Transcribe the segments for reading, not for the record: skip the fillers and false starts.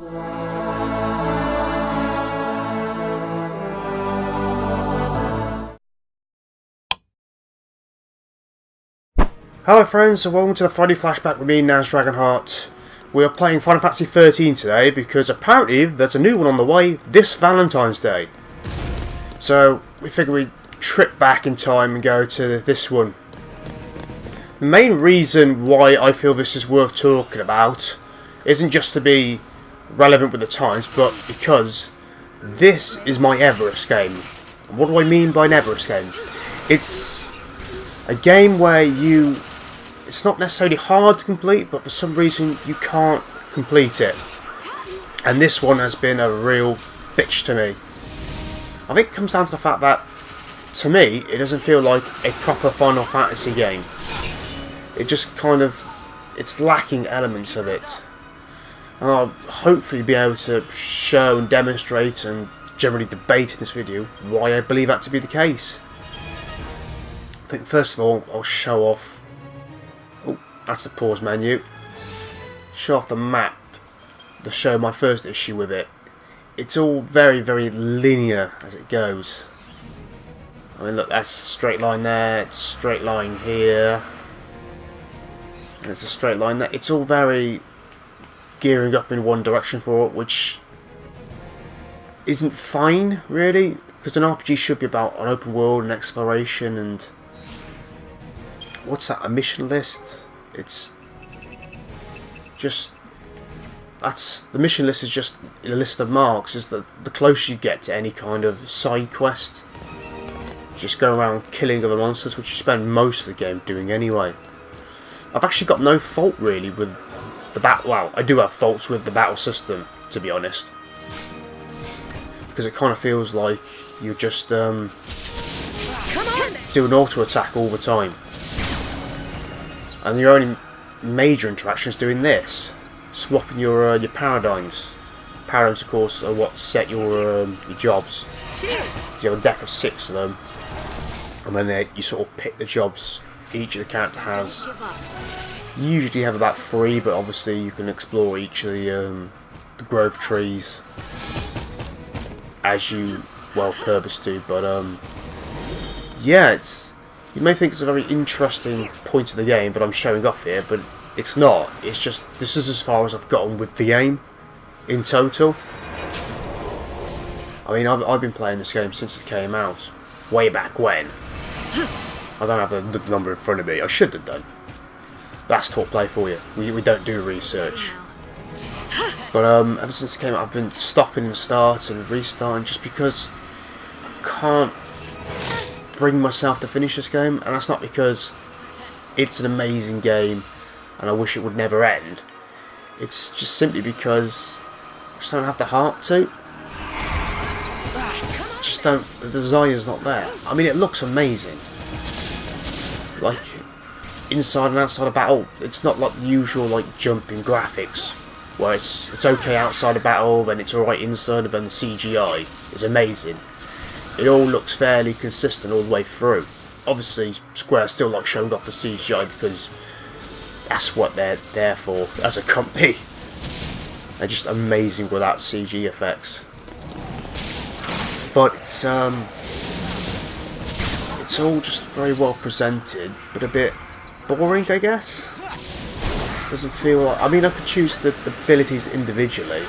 Hello friends, and welcome to the Friday Flashback with me, Naz Dragonheart. We are playing Final Fantasy XIII today because apparently there's a new one on the way this Valentine's Day. So we figured we'd trip back in time and go to this one. The main reason why I feel this is worth talking about isn't just to be relevant with the times, but because this is my Everest game. What do I mean by an Everest game? It's a game where it's not necessarily hard to complete, but for some reason you can't complete it. And this one has been a real bitch to me. I think it comes down to the fact that, to me, it doesn't feel like a proper Final Fantasy game. It just kind of, it's lacking elements of it. And I'll hopefully be able to show and demonstrate and generally debate in this video why I believe that to be the case. I think first of all, I'll show off. Oh, that's the pause menu. Show off the map to show my first issue with it. It's all very, very linear as it goes. I mean, look, that's a straight line there, it's a straight line here. There's a straight line there. It's all very gearing up in one direction for it, which isn't fine, really, because an RPG should be about an open world and exploration and... what's that, a mission list? It's just... the mission list is just a list of marks. Is the closer you get to any kind of side quest. Just go around killing other monsters, which you spend most of the game doing anyway. I've actually got no fault really with the battle. Well, I do have faults with the battle system, to be honest, because it kind of feels like you just do an auto attack all the time. And your only major interaction is doing this, swapping your paradigms. Paradigms, of course, are what set your jobs. You have a deck of 6 of them, and then you sort of pick the jobs each of the character has. You usually have about 3, but obviously you can explore each of the grove trees as you well purpose to. But yeah, you may think it's a very interesting point of the game that I'm showing off here, but it's not. It's just, this is as far as I've gotten with the game in total. I mean, I've been playing this game since it came out, way back when. I don't have the number in front of me. I should have done. That's talk play for you. We don't do research. But ever since it came out, I've been stopping and starting and restarting just because I can't bring myself to finish this game, and that's not because it's an amazing game and I wish it would never end. It's just simply because I just don't have the heart to. Just don't. The desire's not there. I mean, it looks amazing. Like inside and outside of battle, it's not like the usual like jumping graphics where it's okay outside of battle, then it's alright inside, and then the CGI is amazing. It all looks fairly consistent all the way through. Obviously, Square still like showing off the CGI because that's what they're there for as a company. They're just amazing without CG effects. But it's all just very well presented, but a bit boring, I guess. Doesn't feel like... I mean, I could choose the abilities individually.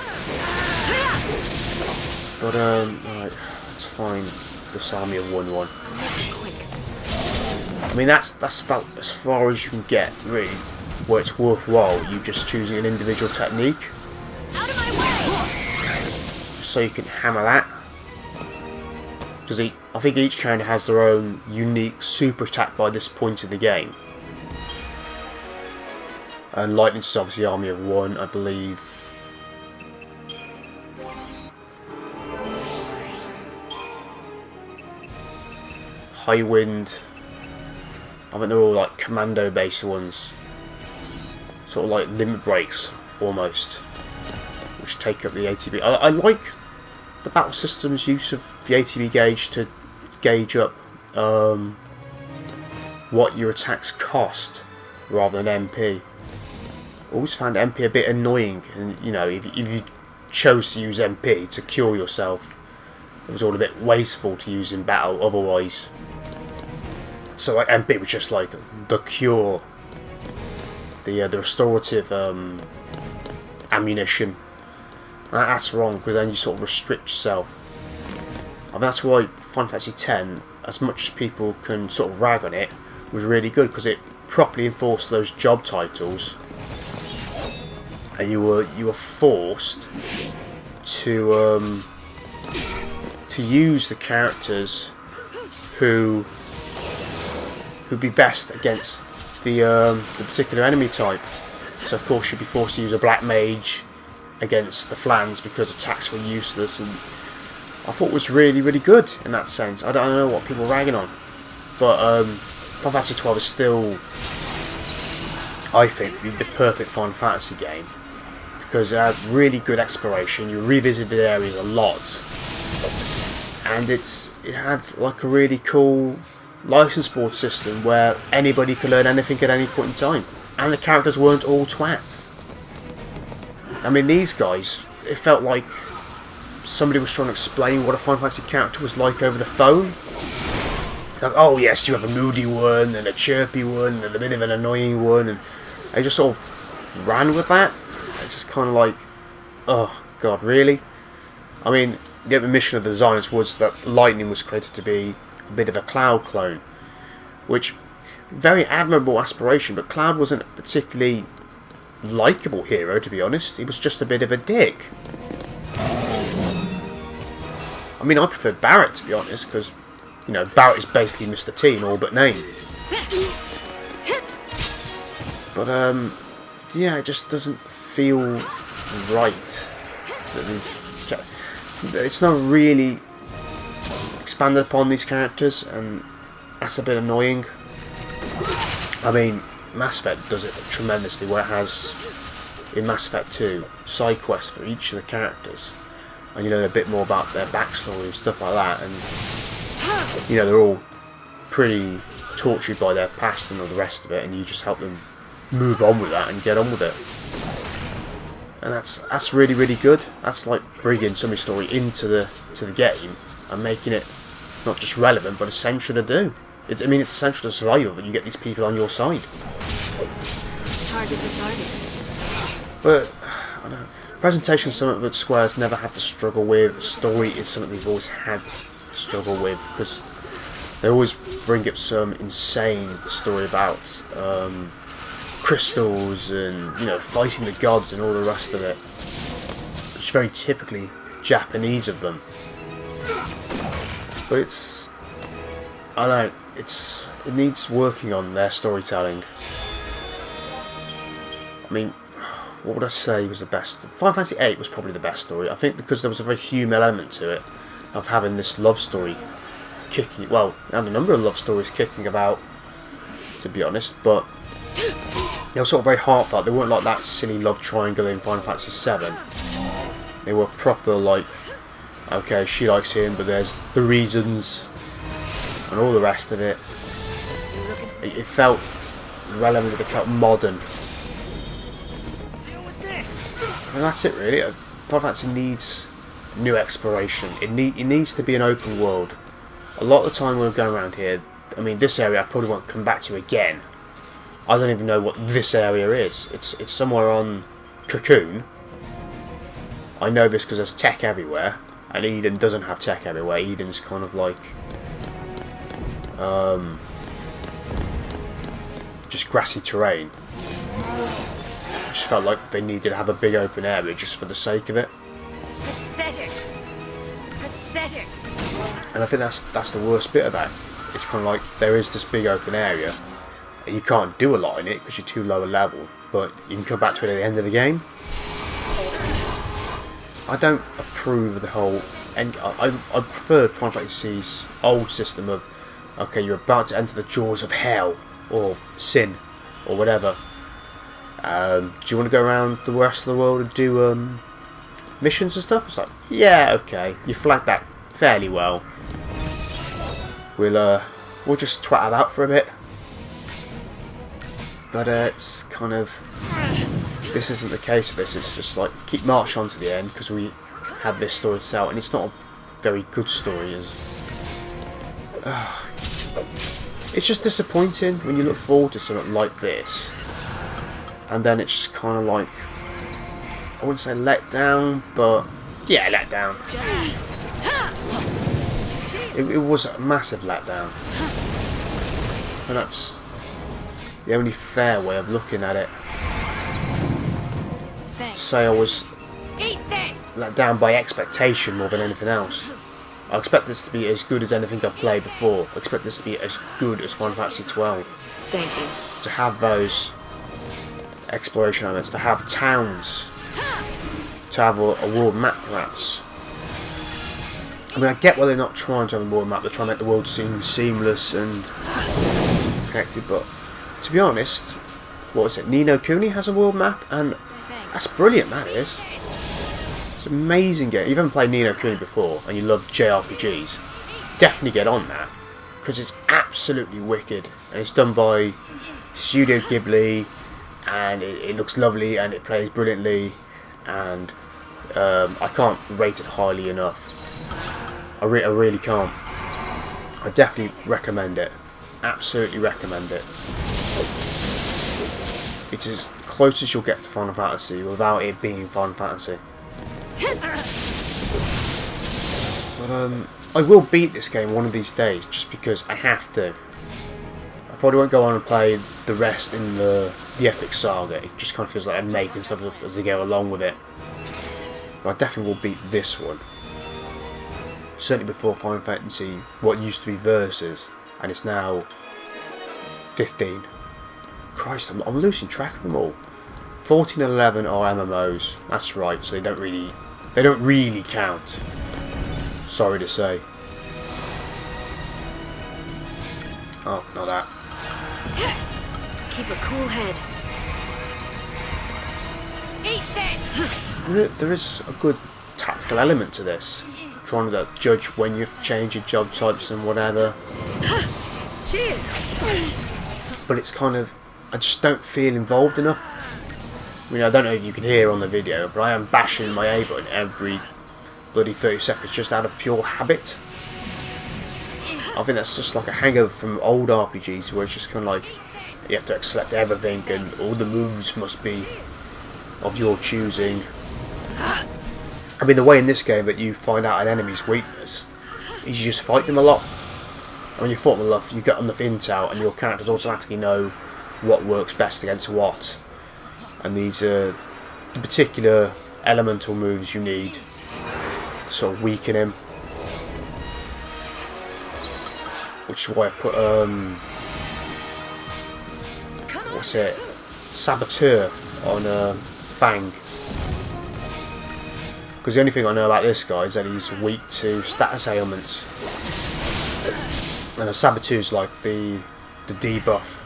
But, alright, let's find this Army of One. I mean, that's about as far as you can get, really, where it's worthwhile, you just choosing an individual technique. Just so you can hammer that. Because I think each character has their own unique super attack by this point in the game. And Lightning's is obviously Army of One, I believe. High Wind. I think they're all like commando based ones. Sort of like limit breaks, almost. Which take up the ATB. I like the battle system's use of the ATB gauge to gauge up what your attacks cost rather than MP. I always found MP a bit annoying, and you know, if you chose to use MP to cure yourself. It was all a bit wasteful to use in battle otherwise. So like MP was just like the cure, the restorative ammunition. And that's wrong, because then you sort of restrict yourself. I mean, that's why Final Fantasy X, as much as people can sort of rag on it, was really good, because it properly enforced those job titles, and you were forced to use the characters who'd be best against the particular enemy type. So of course you'd be forced to use a black mage against the Flans because attacks were useless, and I thought it was really, really good in that sense. I don't know what people are ragging on, but Final Fantasy XII is still, I think, the perfect Final Fantasy game, because it had really good exploration. You revisited areas a lot, and it had like a really cool license board system where anybody could learn anything at any point in time, and the characters weren't all twats. I mean, these guys, it felt like somebody was trying to explain what a Final Fantasy character was like over the phone. Like, oh yes, you have a moody one, and a chirpy one, and a bit of an annoying one, and they just sort of ran with that. It's just kind of like, oh god, really? I mean, the mission of the designers was that Lightning was created to be a bit of a Cloud clone, which, very admirable aspiration, but Cloud wasn't a particularly likeable hero, to be honest. He was just a bit of a dick. I mean, I prefer Barrett, to be honest, because, you know, Barrett is basically Mr. T in all but name. But, yeah, it just doesn't feel right. It's not really expanded upon these characters, and that's a bit annoying. I mean, Mass Effect does it tremendously, where it has, in Mass Effect 2, side quests for each of the characters, and you learn a bit more about their backstory and stuff like that, and you know, they're all pretty tortured by their past and all the rest of it, and you just help them move on with that and get on with it. And that's really, really good. That's like bringing some story into the game and making it not just relevant but essential to do. I mean, it's essential to survival that you get these people on your side. Target's a target. But I don't know, presentation is something that Square's never had to struggle with. Story is something they've always had to struggle with, because they always bring up some insane story about crystals and, you know, fighting the gods and all the rest of it. It's very typically Japanese of them. But it's, I don't know, it needs working on their storytelling. I mean, what would I say was the best? Final Fantasy VIII was probably the best story. I think because there was a very human element to it, of having this love story kicking. Well, I had a number of love stories kicking about, to be honest, but they were sort of very heartfelt. They weren't like that silly love triangle in Final Fantasy VII. They were proper, like, okay, she likes him, but there's the reasons and all the rest of it. It felt relevant, it felt modern. And that's it, really. Final Fantasy needs new exploration. It needs to be an open world. A lot of the time when I'm going around here, I mean, this area I probably won't come back to again. I don't even know what this area is. It's somewhere on Cocoon. I know this because there's tech everywhere, and Eden doesn't have tech everywhere. Eden's kind of like just grassy terrain. I just felt like they needed to have a big open area just for the sake of it. Pathetic. Pathetic. And I think that's the worst bit about it. It's kind of like there is this big open area, and you can't do a lot in it because you're too low a level, but you can come back to it at the end of the game. I don't approve of the whole. And I prefer Final Fantasy's old system of, okay, you're about to enter the jaws of hell or sin or whatever. Do you want to go around the rest of the world and do missions and stuff? It's like, yeah, okay, you flagged that fairly well. We'll just twat about for a bit. But it's kind of, this isn't the case of this. It's just like keep marching on to the end because we have this story to tell, and it's not a very good story. It's just disappointing when you look forward to something like this, and then it's just kind of like, I wouldn't say let down, but yeah, let down. It was a massive letdown, and that's the only fair way of looking at it. Say I was let down by expectation more than anything else. I expect this to be as good as anything I've played before. I expect this to be as good as Final Fantasy XII. Thank you. To have those exploration elements, to have towns, to have a world map perhaps. I mean, I get why they're not trying to have a world map, they're trying to make the world seem seamless and connected, but to be honest, what is it, Ni No Kuni has a world map, and that's brilliant, that is. It's an amazing game. If you haven't played Ni No Kuni before and you love JRPGs, definitely get on that, because it's absolutely wicked, and it's done by Studio Ghibli, and it looks lovely and it plays brilliantly, and I can't rate it highly enough. I really can't. I definitely recommend it. Absolutely recommend it. It's as close as you'll get to Final Fantasy without it being Final Fantasy. But I will beat this game one of these days, just because I have to. I probably won't go on and play the rest in the FFXIII saga. It just kind of feels like I'm making stuff up as they go along with it. But I definitely will beat this one. Certainly before Final Fantasy, what used to be Versus, and it's now 15. Christ, I'm losing track of them all. 14 and 11 are MMOs. That's right. So they don't really count. Sorry to say. Oh, not that. Keep a cool head. Eat this. There is a good tactical element to this. Trying to judge when you change your job types and whatever. Cheers. But it's kind of, I just don't feel involved enough. I mean, I don't know if you can hear on the video, but I am bashing my A button every bloody 30 seconds just out of pure habit. I think that's just like a hangover from old RPGs where it's just kind of like you have to select everything and all the moves must be of your choosing. I mean, the way in this game that you find out an enemy's weakness is you just fight them a lot. And when you fight them enough, you get enough intel and your characters automatically know what works best against what. And these are the particular elemental moves you need to sort of weaken him. Which is why I put, what's it? Saboteur on Fang. Because the only thing I know about this guy is that he's weak to status ailments. And the Saboteur's like the debuff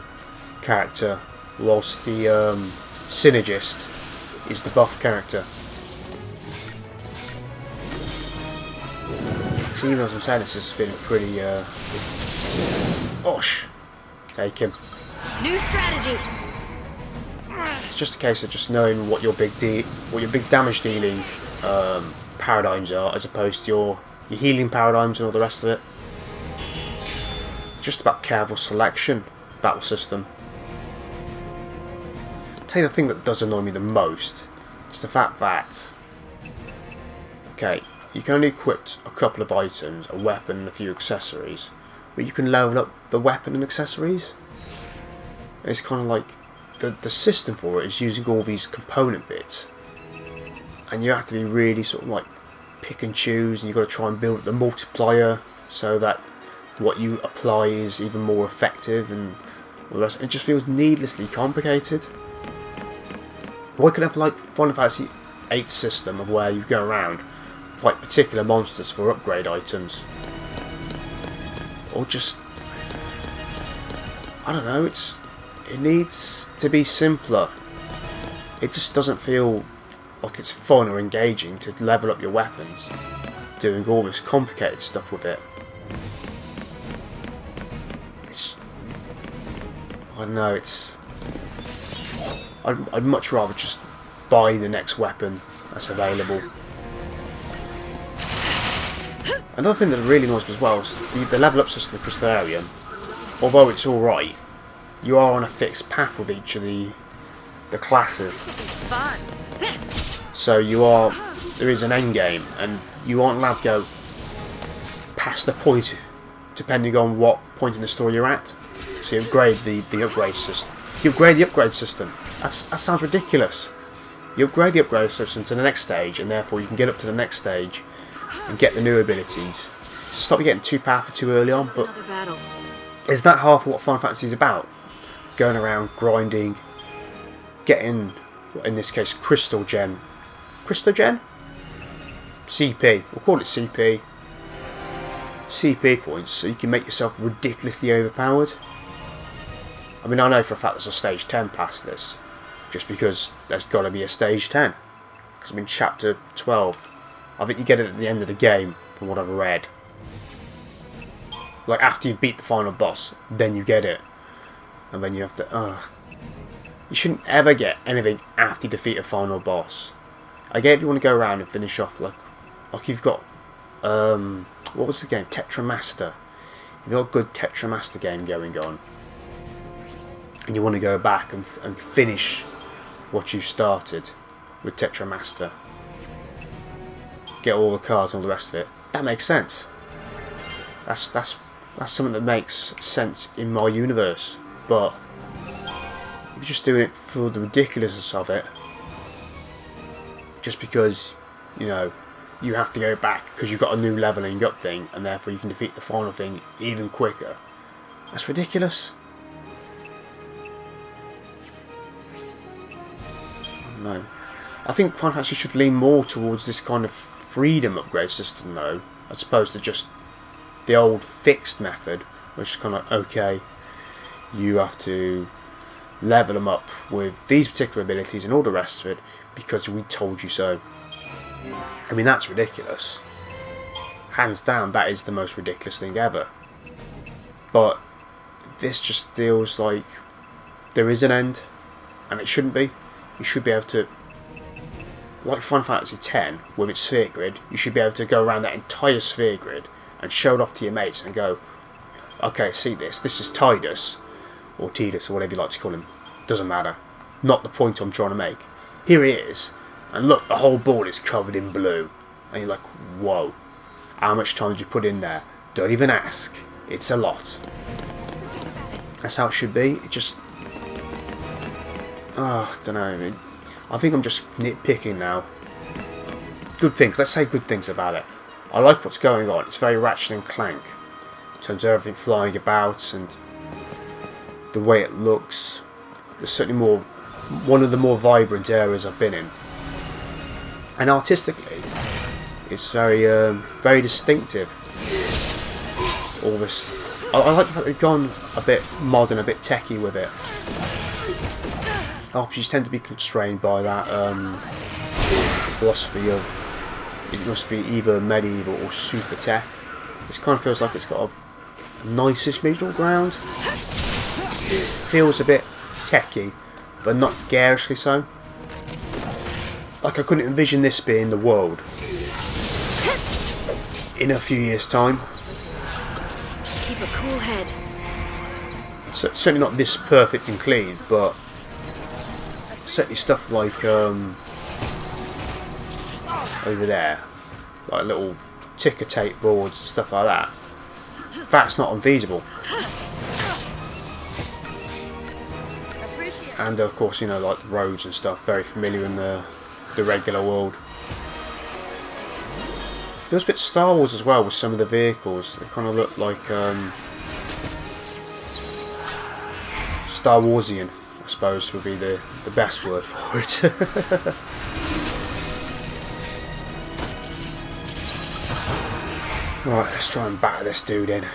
character, whilst the Synergist is the buff character. So even as I'm saying this, is feeling pretty Osh. Take him. New strategy. It's just a case of just knowing what your big damage dealing paradigms are, as opposed to your healing paradigms and all the rest of it. Just about careful selection, battle system. I'll tell you the thing that does annoy me the most is the fact that, okay, you can only equip a couple of items, a weapon and a few accessories, but you can level up the weapon and accessories. It's kind of like the system for it is using all these component bits, and you have to be really sort of like pick and choose, and you've got to try and build the multiplier so that what you apply is even more effective, and all the rest. It just feels needlessly complicated. Why couldn't have like Final Fantasy VIII system of where you go around, fight particular monsters for upgrade items, or just, I don't know, it needs to be simpler. It just doesn't feel like it's fun or engaging to level up your weapons, doing all this complicated stuff with it. I don't know, I'd much rather just buy the next weapon that's available. Another thing that really annoys me as well is the level up system of Crystallarium. Although it's alright, you are on a fixed path with each of the classes. Fun. So there is an end game, and you aren't allowed to go past the point depending on what point in the story you're at. So you upgrade the upgrade system. You upgrade the upgrade system. That sounds ridiculous. You upgrade the upgrade system to the next stage, and therefore you can get up to the next stage and get the new abilities. So stop you getting too powerful too early on. But Another battle. is that half of what Final Fantasy is about? Going around grinding, getting, in this case, Crystal Gen? CP. We'll call it CP. CP points, so you can make yourself ridiculously overpowered. I mean, I know for a fact there's a stage 10 past this, just because there's got to be a stage 10. Because I'm in chapter 12. I think you get it at the end of the game, from what I've read. Like, after you beat the final boss, then you get it. And then you have to... You shouldn't ever get anything after you defeat a final boss. I get if you want to go around and finish off, like you've got... what was the game? Tetramaster. You've got a good Tetramaster game going on. And you want to go back and finish what you started with Tetramaster. Get all the cards and all the rest of it. That makes sense. That's something that makes sense in my universe. But if you're just doing it for the ridiculousness of it, just because, you know, you have to go back because you've got a new leveling up thing, and therefore you can defeat the final thing even quicker. That's ridiculous. No. I think Final Fantasy should lean more towards this kind of freedom upgrade system though, as opposed to just the old fixed method, which is kind of, okay, you have to level them up with these particular abilities and all the rest of it because we told you so. I mean, that's ridiculous. Hands down, that is the most ridiculous thing ever. But this just feels like there is an end, and it shouldn't be. You should be able to, like Final Fantasy X with its sphere grid, you should be able to go around that entire sphere grid and show it off to your mates and go, okay, see this is Tidus, or Tidus, or whatever you like to call him. Doesn't matter. Not the point I'm trying to make. Here he is, and look, the whole board is covered in blue. And you're like, whoa, how much time did you put in there? Don't even ask. It's a lot. That's how it should be. It just... I don't know. I think I'm just nitpicking now. Good things. Let's say good things about it. I like what's going on. It's very Ratchet and Clank. In terms of everything flying about and the way it looks. There's certainly one of the more vibrant areas I've been in. And artistically, it's very distinctive. All this... I like the fact they've gone a bit modern, a bit techie with it. RPGs tend to be constrained by that philosophy of it must be either medieval or super tech. This kind of feels like it's got a nice-ish middle ground. Feels a bit techy, but not garishly so. Like I couldn't envision this being the world in a few years' time. Keep a cool head. So, certainly not this perfect and clean, but certainly stuff like over there, like little ticker tape boards and stuff like that. That's not unfeasible. And of course, you know, like the roads and stuff, very familiar in the regular world. Feels a bit Star Wars as well with some of the vehicles. They kind of look like Star Warsian, I suppose would be the best word for it. Right, let's try and batter this dude in.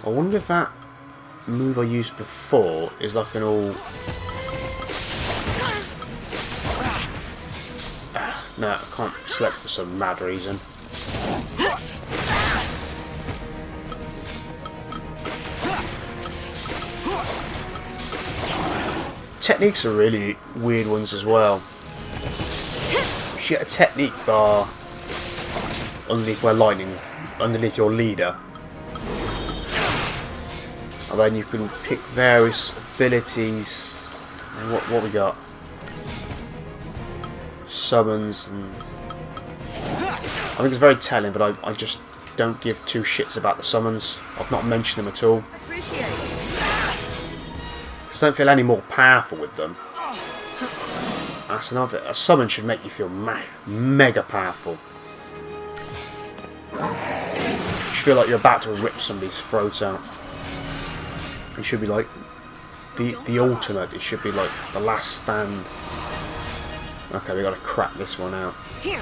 I wonder if that move I used before is like an all... no, I can't select for some mad reason. techniques are really weird ones as well. You get a technique bar underneath where lightning, underneath your leader. And then you can pick various abilities. And what we got? Summons, and I think it's very telling that I just don't give two shits about the summons. I've not mentioned them at all. Appreciate it. Because I don't feel any more powerful with them. That's another. A summon should make you feel mega powerful. You should feel like you're about to rip somebody's throat out. It should be like the ultimate. It should be like the last stand. Okay, we got to crack this one out. Here.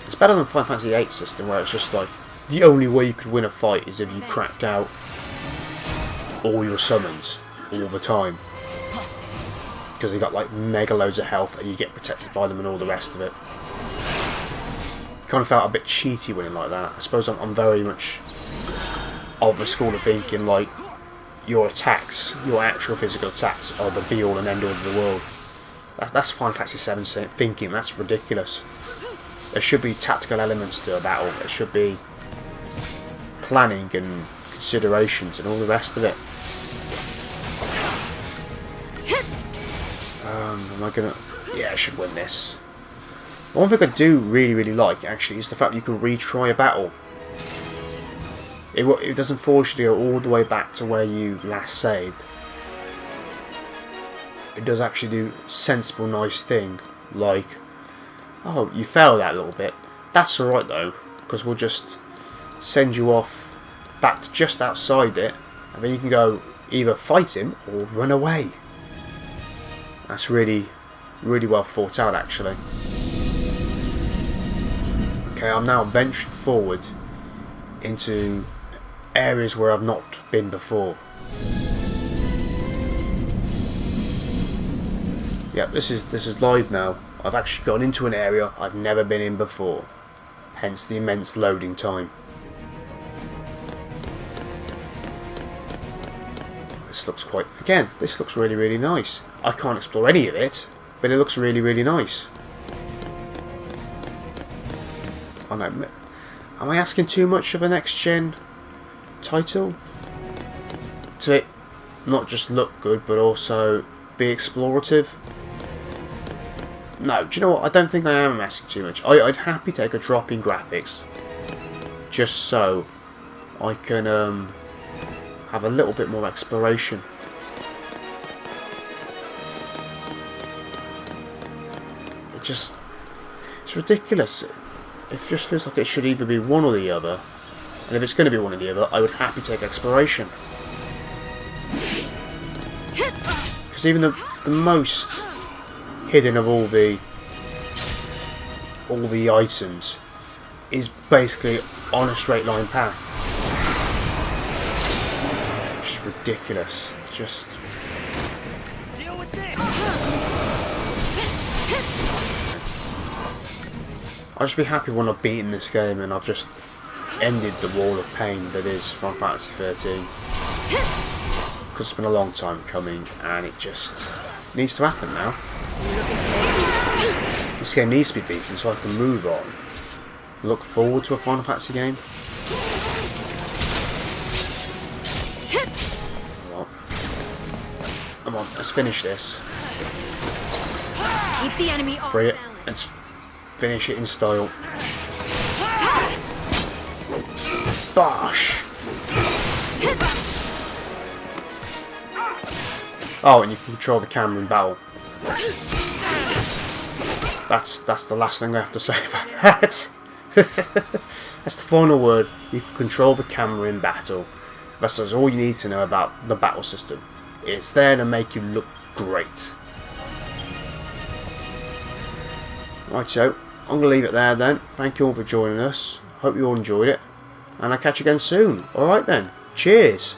It's better than Final Fantasy VIII system, where it's just like the only way you could win a fight is if you cracked out all your summons all the time, because you got like mega loads of health and you get protected by them and all the rest of it. Kind of felt a bit cheaty winning like that. I suppose I'm very much of the school of thinking like your attacks, your actual physical attacks, are the be all and end all of the world. That's Final Fantasy VII thinking. That's ridiculous. There should be tactical elements to a battle. There should be planning and considerations and all the rest of it. Am I gonna? Yeah, I should win this. One thing I do really like actually is the fact that you can retry a battle. It doesn't force you to go all the way back to where you last saved. It does actually do sensible, nice thing, like, oh, you failed that a little bit. That's alright though, because we'll just send you off back to just outside it, and then you can go either fight him or run away. That's really well thought out actually. Okay, I'm now venturing forward into areas where I've not been before. Yeah, this is live now. I've actually gone into an area I've never been in before. Hence the immense loading time. This looks this looks really nice. I can't explore any of it, but it looks really nice. Oh no, am I asking too much of a next gen title? To it not just look good, but also be explorative? No, do you know what? I don't think I am asking too much. I'd happy take a drop in graphics, just so I can have a little bit more exploration. It's ridiculous. It just feels like it should either be one or the other, and if it's going to be one or the other, I would happy take exploration. Because even the most hidden of all the items is basically on a straight line path. Which is ridiculous. Just Deal with this. I'll just be happy when I've beaten this game and I've just ended the wall of pain that is Final Fantasy XIII. Because it's been a long time coming and it just needs to happen now. This game needs to be beaten so I can move on. Look forward to a Final Fantasy game. Come on, let's finish this. Keep the enemy off Bring it. balance. Let's finish it in style. Bosh! Oh, and you can control the camera in battle. That's the last thing I have to say about that. That's the final word. You can control the camera in battle. That's all you need to know about the battle system. It's there to make you look great. Right, so I'm going to leave it there then. Thank you all for joining us. Hope you all enjoyed it. And I'll catch you again soon. Alright then. Cheers.